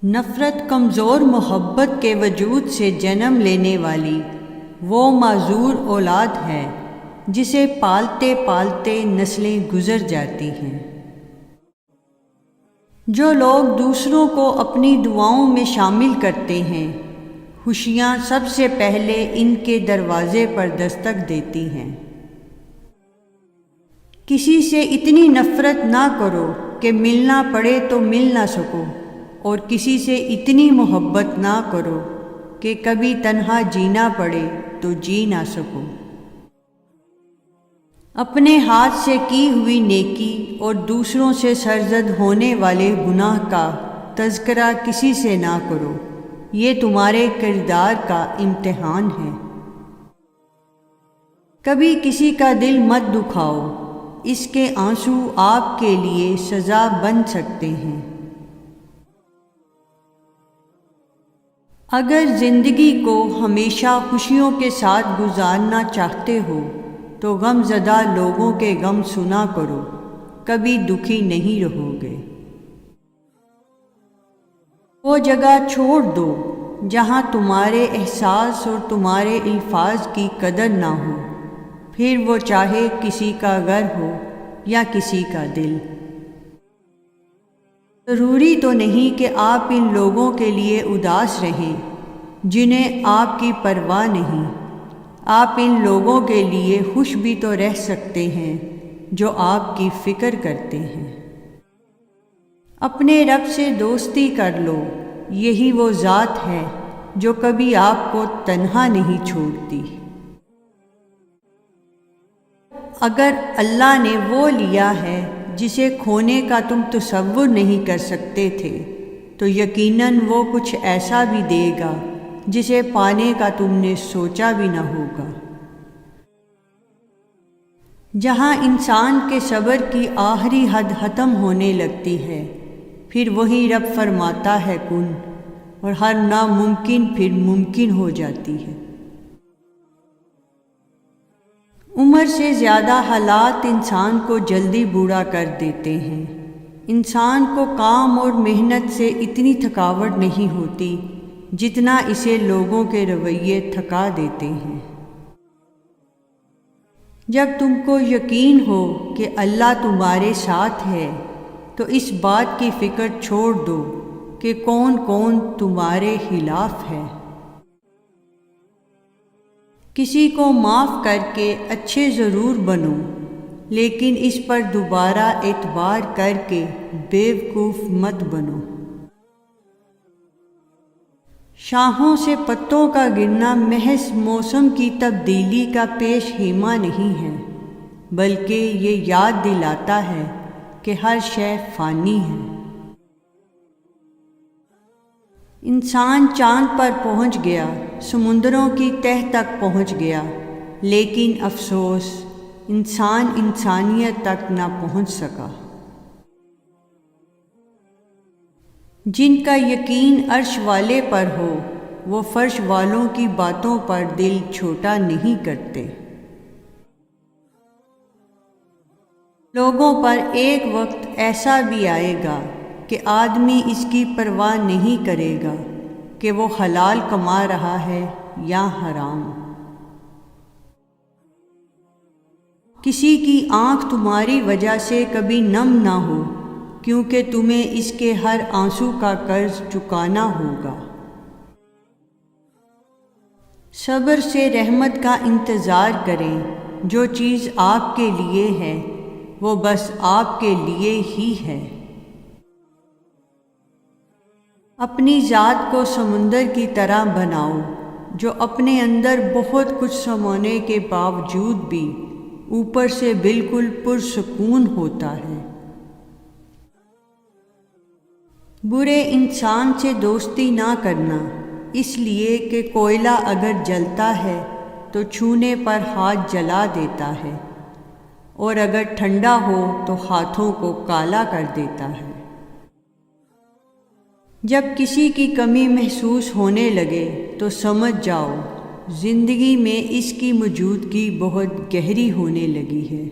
نفرت کمزور محبت کے وجود سے جنم لینے والی وہ معذور اولاد ہے جسے پالتے پالتے نسلیں گزر جاتی ہیں۔ جو لوگ دوسروں کو اپنی دعاؤں میں شامل کرتے ہیں، خوشیاں سب سے پہلے ان کے دروازے پر دستک دیتی ہیں۔ کسی سے اتنی نفرت نہ کرو کہ ملنا پڑے تو مل نہ سکو، اور کسی سے اتنی محبت نہ کرو کہ کبھی تنہا جینا پڑے تو جی نہ سکو۔ اپنے ہاتھ سے کی ہوئی نیکی اور دوسروں سے سرزد ہونے والے گناہ کا تذکرہ کسی سے نہ کرو، یہ تمہارے کردار کا امتحان ہے۔ کبھی کسی کا دل مت دکھاؤ، اس کے آنسو آپ کے لیے سزا بن سکتے ہیں۔ اگر زندگی کو ہمیشہ خوشیوں کے ساتھ گزارنا چاہتے ہو تو غم زدہ لوگوں کے غم سنا کرو، کبھی دکھی نہیں رہو گے۔ وہ جگہ چھوڑ دو جہاں تمہارے احساس اور تمہارے الفاظ کی قدر نہ ہو، پھر وہ چاہے کسی کا گھر ہو یا کسی کا دل۔ ضروری تو نہیں کہ آپ ان لوگوں کے لیے اداس رہیں جنہیں آپ کی پرواہ نہیں، آپ ان لوگوں کے لیے خوش بھی تو رہ سکتے ہیں جو آپ کی فکر کرتے ہیں۔ اپنے رب سے دوستی کر لو، یہی وہ ذات ہے جو کبھی آپ کو تنہا نہیں چھوڑتی۔ اگر اللہ نے وہ لیا ہے جسے کھونے کا تم تصور نہیں کر سکتے تھے تو یقیناً وہ کچھ ایسا بھی دے گا جسے پانے کا تم نے سوچا بھی نہ ہوگا۔ جہاں انسان کے صبر کی آخری حد ختم ہونے لگتی ہے، پھر وہی رب فرماتا ہے کن، اور ہر ناممکن پھر ممکن ہو جاتی ہے۔ عمر سے زیادہ حالات انسان کو جلدی بوڑھا کر دیتے ہیں۔ انسان کو کام اور محنت سے اتنی تھکاوٹ نہیں ہوتی جتنا اسے لوگوں کے رویے تھکا دیتے ہیں۔ جب تم کو یقین ہو کہ اللہ تمہارے ساتھ ہے تو اس بات کی فکر چھوڑ دو کہ کون کون تمہارے خلاف ہے۔ کسی کو معاف کر کے اچھے ضرور بنو، لیکن اس پر دوبارہ اعتبار کر کے بیوقوف مت بنو۔ شاخوں سے پتوں کا گرنا محض موسم کی تبدیلی کا پیش خیمہ نہیں ہے، بلکہ یہ یاد دلاتا ہے کہ ہر شے فانی ہے۔ انسان چاند پر پہنچ گیا، سمندروں کی تہہ تک پہنچ گیا، لیکن افسوس انسان انسانیت تک نہ پہنچ سکا۔ جن کا یقین عرش والے پر ہو وہ فرش والوں کی باتوں پر دل چھوٹا نہیں کرتے۔ لوگوں پر ایک وقت ایسا بھی آئے گا کہ آدمی اس کی پرواہ نہیں کرے گا کہ وہ حلال کما رہا ہے یا حرام۔ کسی کی آنکھ تمہاری وجہ سے کبھی نم نہ ہو، کیونکہ تمہیں اس کے ہر آنسو کا قرض چکانا ہوگا۔ صبر سے رحمت کا انتظار کریں، جو چیز آپ کے لیے ہے وہ بس آپ کے لیے ہی ہے۔ اپنی ذات کو سمندر کی طرح بناؤ جو اپنے اندر بہت کچھ سمونے کے باوجود بھی اوپر سے بالکل پرسکون ہوتا ہے۔ برے انسان سے دوستی نہ کرنا، اس لیے کہ کوئلہ اگر جلتا ہے تو چھونے پر ہاتھ جلا دیتا ہے، اور اگر ٹھنڈا ہو تو ہاتھوں کو کالا کر دیتا ہے۔ جب کسی کی کمی محسوس ہونے لگے تو سمجھ جاؤ زندگی میں اس کی موجودگی بہت گہری ہونے لگی ہے۔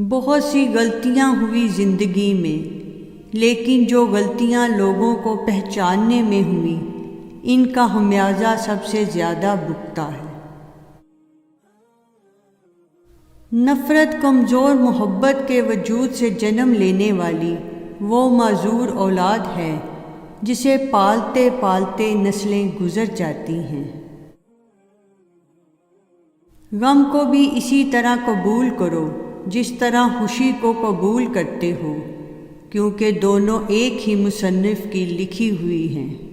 بہت سی غلطیاں ہوئی زندگی میں، لیکن جو غلطیاں لوگوں کو پہچاننے میں ہوئیں ان کا خمیازہ سب سے زیادہ بھگتا ہے۔ نفرت کمزور محبت کے وجود سے جنم لینے والی وہ معذور اولاد ہے جسے پالتے پالتے نسلیں گزر جاتی ہیں۔ غم کو بھی اسی طرح قبول کرو جس طرح خوشی کو قبول کرتے ہو، کیونکہ دونوں ایک ہی مصنف کی لکھی ہوئی ہیں۔